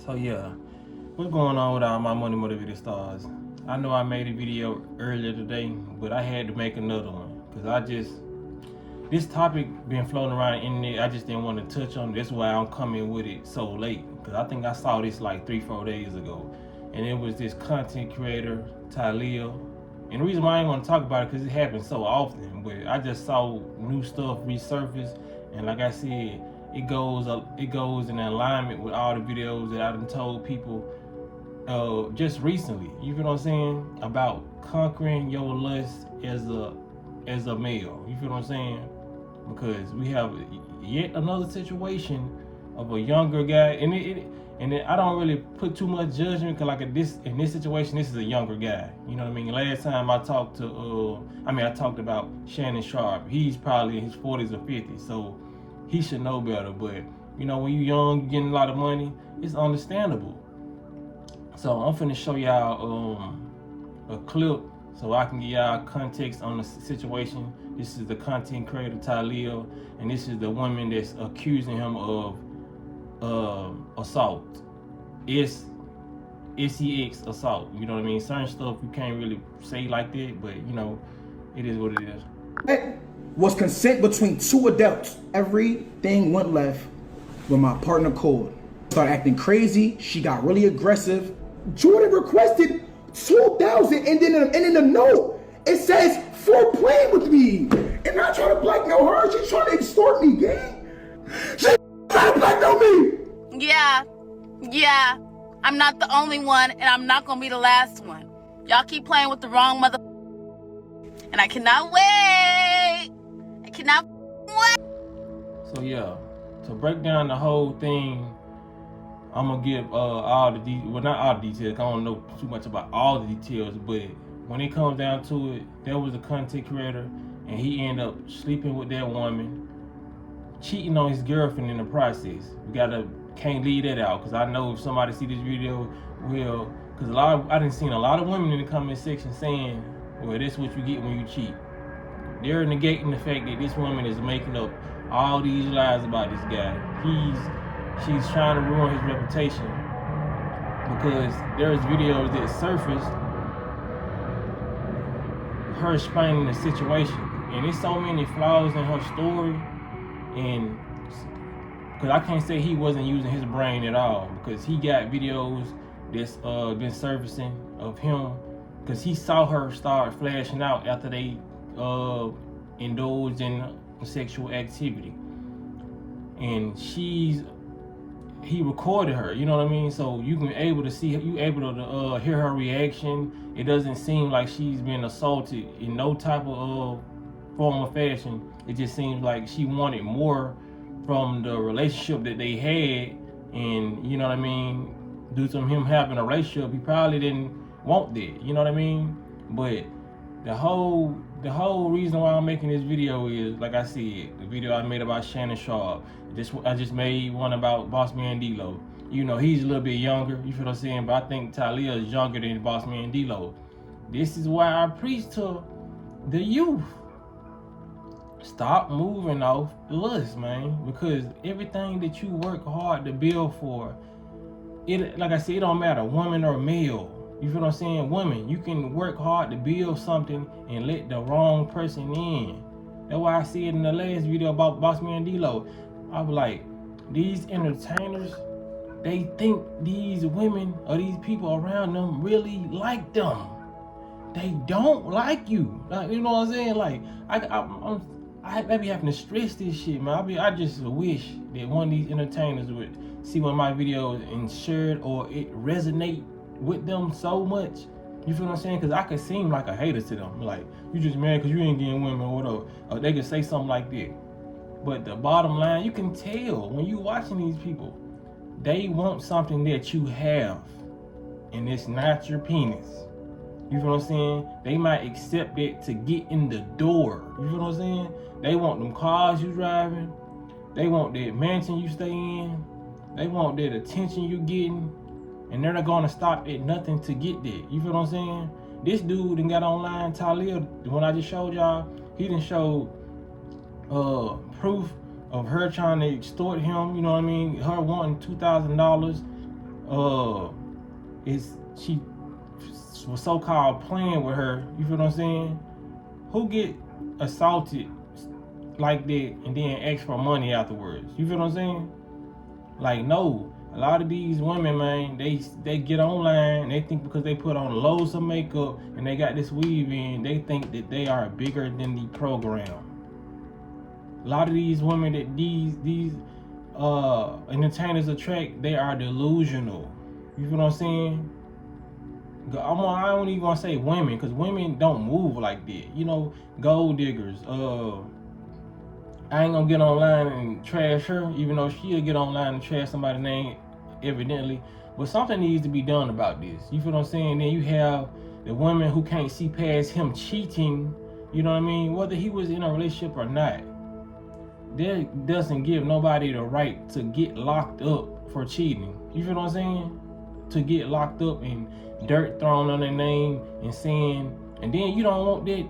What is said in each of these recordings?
So yeah, what's going on with all my money motivated stars? I know I made a video earlier today, but I had to make another one because this topic been floating around the internet. I just didn't want to touch on it. That's why I'm coming with it so late, because I think I saw this like 3-4 days ago, and it was this content creator Tylil. And the reason why I didn't want to talk about it because it happens so often, but I just saw new stuff resurface, and like I said, it goes in alignment with all the videos that I done told people just recently. You feel what I'm saying? About conquering your lust as a male. You feel what I'm saying? Because we have yet another situation of a younger guy, and I don't really put too much judgment, because like in this situation, this is a younger guy. You know what I mean? Last time I talked to, I talked about Shannon Sharp. He's probably in his 40s or 50s, so he should know better. But you know, when you're young, you're getting a lot of money, it's understandable. So I'm finna show y'all a clip so I can give y'all context on the situation. This is the content creator Tylil, and this is the woman that's accusing him of assault. It's sex assault. You know what I mean? Certain stuff you can't really say like that, but you know, it is what it is. It was consent between two adults. Everything went left when my partner called. Started acting crazy. She got really aggressive. Jordan requested 2,000, and then in the note it says for playing with me. And not trying to blackmail her. She's trying to extort me, gang. She's trying to blackmail me. Yeah. I'm not the only one, and I'm not gonna be the last one. Y'all keep playing with the wrong mother, and I cannot wait. So yeah, to break down the whole thing, I'm gonna give all the well, not all the details. I don't know too much about all the details, but when it comes down to it, there was a content creator, and he ended up sleeping with that woman, cheating on his girlfriend in the process. Can't leave that out, because I know if somebody see this video will, because I done seen a lot of women in the comment section saying, well, that's what you get when you cheat. They're negating the fact that this woman is making up all these lies about this guy. She's trying to ruin his reputation, because there's videos that surfaced her explaining the situation, and there's so many flaws in her story, and because I can't say he wasn't using his brain at all, because he got videos that's been surfacing of him, because he saw her start flashing out after they indulged in sexual activity, and he recorded her, you know what I mean? So you able to hear her reaction. It doesn't seem like she's been assaulted in no type of form or fashion. It just seems like she wanted more from the relationship that they had, and you know what I mean, due to him having a relationship, he probably didn't want that, you know what I mean? But the whole reason why I'm making this video is, like I said, the video I made about Shannon Sharp. I just made one about Boss Man D-Lo. You know, he's a little bit younger, you feel what I'm saying? But I think Tylil is younger than Boss Man D-Lo. This is why I preach to the youth. Stop moving off lust, man. Because everything that you work hard to build for, it, like I said, it don't matter, woman or male. You feel what I'm saying? Women, you can work hard to build something and let the wrong person in. That's why I said in the last video about Boss Man D-Lo, I was like, these entertainers, they think these women or these people around them really like them. They don't like you. Like, you know what I'm saying? Like, I be having to stress this shit, man. I just wish that one of these entertainers would see one of my videos and share it, or it resonate with them so much. You feel what I'm saying? Because I could seem like a hater to them. Like, you just mad because you ain't getting women or whatever. Or they could say something like that. But the bottom line, you can tell when you watching these people, they want something that you have, and it's not your penis. You feel what I'm saying? They might accept it to get in the door. You feel what I'm saying? They want them cars you driving. They want that mansion you stay in. They want that attention you getting. And they're not gonna stop at nothing to get that. You feel what I'm saying? This dude done got online, Tylil, the one I just showed y'all, he done showed proof of her trying to extort him, you know what I mean? Her wanting $2,000 she was so-called playing with her. You feel what I'm saying? Who get assaulted like that and then ask for money afterwards? You feel what I'm saying? Like, no. A lot of these women, man, they get online, they think because they put on loads of makeup and they got this weave in, they think that they are bigger than the program. A lot of these women that these entertainers attract, they are delusional. You feel what I'm saying? I don't even want to say women, because women don't move like that. You know, gold diggers. I ain't gonna get online and trash her, even though she'll get online and trash somebody's name, evidently. But something needs to be done about this. You feel what I'm saying? Then you have the women who can't see past him cheating. You know what I mean? Whether he was in a relationship or not, that doesn't give nobody the right to get locked up for cheating. You feel what I'm saying? To get locked up and dirt thrown on their name and saying, and then you don't want that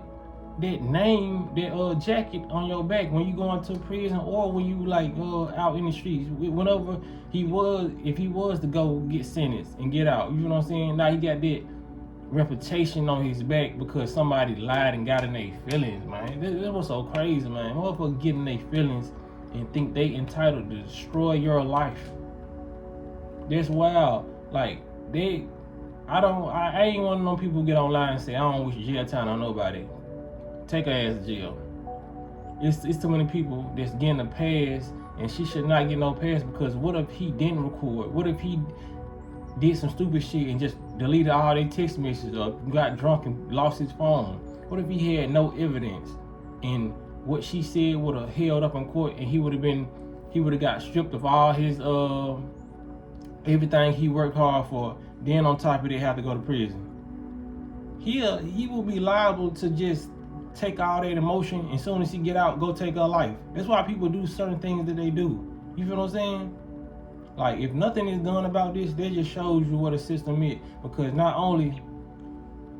name, that jacket on your back when you go into prison, or when you like out in the streets. Whenever if he was to go get sentenced and get out, you know what I'm saying? Now he got that reputation on his back because somebody lied and got in their feelings, man. This was so crazy, man. Motherfuckers get in their feelings and think they entitled to destroy your life. That's wild. Like, I ain't one of them people who get online and say, I don't wish jail time on nobody. Take her ass to jail. It's too many people that's getting a pass, and she should not get no pass, because what if he didn't record? What if he did some stupid shit and just deleted all their text messages, or got drunk and lost his phone? What if he had no evidence and what she said would have held up in court, and he would have got stripped of all his everything he worked hard for? Then on top of it, have to go to prison. He will be liable to just take all that emotion, and as soon as he get out, go take her life. That's why people do certain things that they do. You feel what I'm saying? Like, if nothing is done about this, that just shows you what a system is. Because not only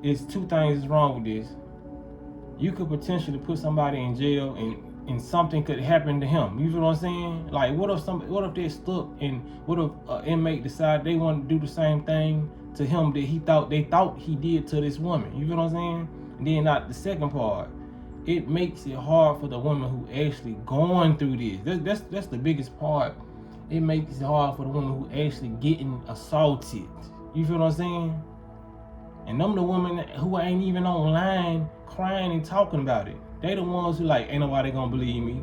is two things wrong with this, you could potentially put somebody in jail and something could happen to him. You feel what I'm saying? Like, what if they're stuck, and what if an inmate decide they want to do the same thing to him that they thought he did to this woman? You feel what I'm saying? And then not the second part, it makes it hard for the woman who actually going through this. That's the biggest part. It makes it hard for the woman who actually getting assaulted. You feel what I'm saying? And them the women who ain't even online crying and talking about it. They the ones who like, ain't nobody gonna believe me,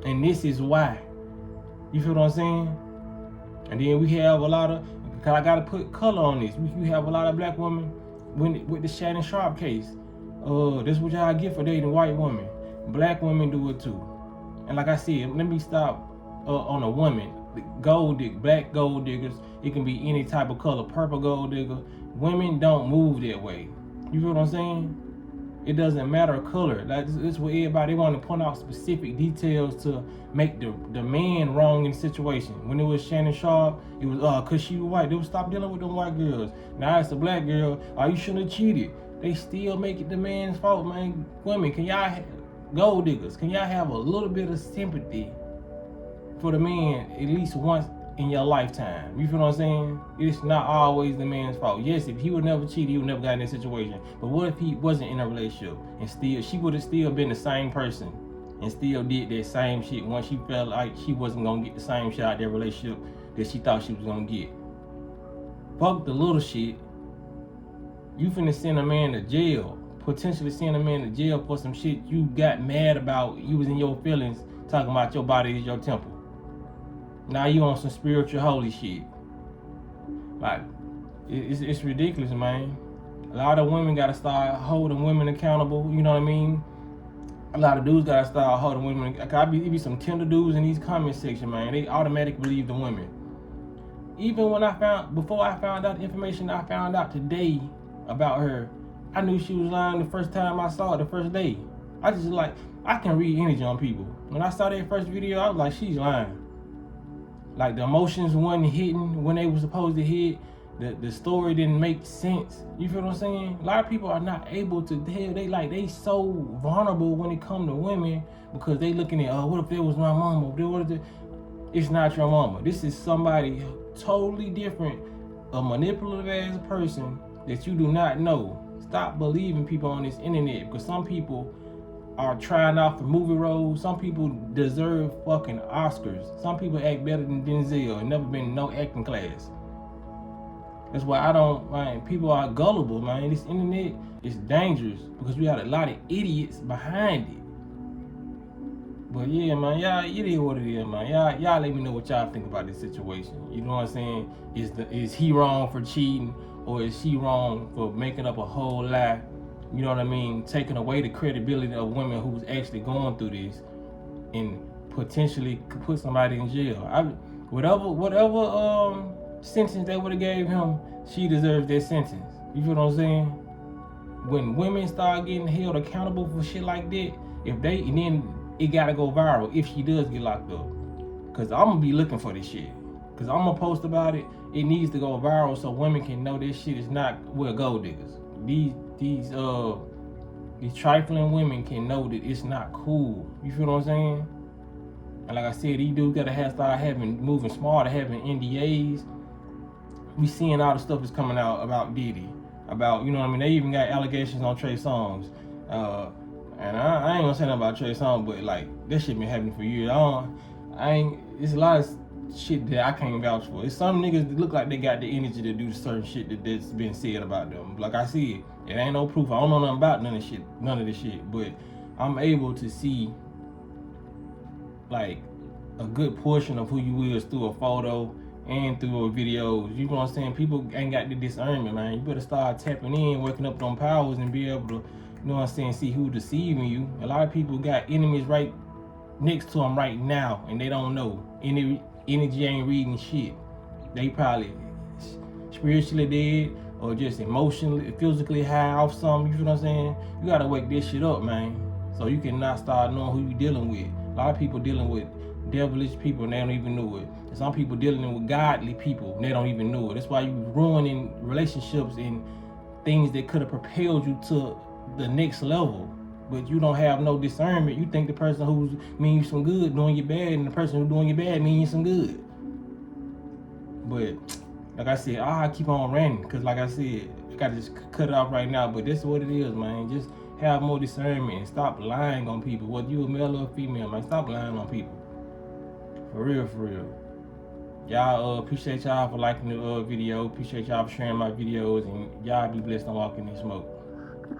and this is why. You feel what I'm saying? And then we have a lot of, because I gotta put color on this, we have a lot of black women with the Shannon Sharp case. This is what y'all get for dating white women. Black women do it too. And like I said, let me stop on a woman. Black gold diggers, it can be any type of color, purple gold digger. Women don't move that way. You feel what I'm saying? It doesn't matter color. That's what everybody want to point out specific details to make the man wrong in the situation. When it was Shannon Sharp, it was cause she was white. They would stop dealing with them white girls. Now it's a black girl. You shouldn't have cheated. They still make it the man's fault, man. Women, can y'all gold diggers? Can y'all have a little bit of sympathy for the man at least once in your lifetime? You feel what I'm saying? It's not always the man's fault. Yes, if he would never cheat, he would never got in that situation. But what if he wasn't in a relationship and she would have still been the same person and still did that same shit once she felt like she wasn't gonna get the same shit out of that relationship that she thought she was gonna get? Fuck the little shit. You finna send a man to jail, potentially send a man to jail for some shit you got mad about. You was in your feelings talking about your body is your temple. Now you on some spiritual holy shit. Like, it's ridiculous, man. A lot of women gotta start holding women accountable, you know what I mean? A lot of dudes gotta start holding women. It be some tender dudes in these comment section, man. They automatically believe the women. Even before I found out the information I found out today about her, I knew she was lying the first time I saw it, the first day. I can read energy on people. When I saw that first video, I was like, she's lying. Like, the emotions wasn't hitting when they were supposed to hit. The story didn't make sense. You feel what I'm saying? A lot of people are not able to tell. They so vulnerable when it comes to women, because they looking at, what if that was my mama? It's not your mama. This is somebody totally different a manipulative ass person that you do not know. Stop believing people on this internet, because some people are trying out for movie roles. Some people deserve fucking Oscars. Some people act better than Denzel and never been in no acting class. That's why I don't, man, people are gullible, man. This internet is dangerous because we got a lot of idiots behind it. But yeah, man, y'all, it is what it is, man. Y'all let me know what y'all think about this situation. You know what I'm saying? Is he wrong for cheating, or is she wrong for making up a whole lie? You know what I mean? Taking away the credibility of women who's actually going through this and potentially could put somebody in jail. Whatever sentence they would have gave him, she deserves that sentence. You feel what I'm saying? When women start getting held accountable for shit like that, and then it gotta go viral if she does get locked up. Cause I'm gonna be looking for this shit. Cause I'm gonna post about it. It needs to go viral so women can know this shit is not, we're gold diggers. These trifling women can know that it's not cool. You feel what I'm saying? And like I said, these dudes gotta start moving smarter, having NDAs. We seeing all the stuff that's coming out about Diddy, about, you know what I mean? They even got allegations on Trey Songz. And I ain't gonna say nothing about Trey Songz, but like, this shit been happening for years. It's a lot of shit that I can't vouch for. It's some niggas that look like they got the energy to do certain shit that's been said about them. Like I see it ain't no proof. I don't know nothing about none of this shit, but I'm able to see like a good portion of who you is through a photo and through a videos. You know what I'm saying? People ain't got the discernment, man. You better start tapping in, working up them powers, and be able to, you know what I'm saying, see who deceiving you. A lot of people got enemies right next to them right now, and they don't know. Energy ain't reading shit. They probably spiritually dead, or just emotionally, physically high off something. You feel what I'm saying? You gotta wake this shit up, man, so you can not start knowing who you dealing with. A lot of people dealing with devilish people and they don't even know it. And some people dealing with godly people and they don't even know it. That's why you ruining relationships and things that could have propelled you to the next level. But you don't have no discernment. You think the person who's mean you some good doing you bad, and the person who's doing you bad mean you some good. But like I said, I keep on ranting, because like I said, I gotta just cut it off right now. But this is what it is, man. Just have more discernment and stop lying on people. Whether you a male or a female, man, stop lying on people. For real, for real. Y'all, appreciate y'all for liking the video. Appreciate y'all for sharing my videos, and y'all be blessed on walking in smoke.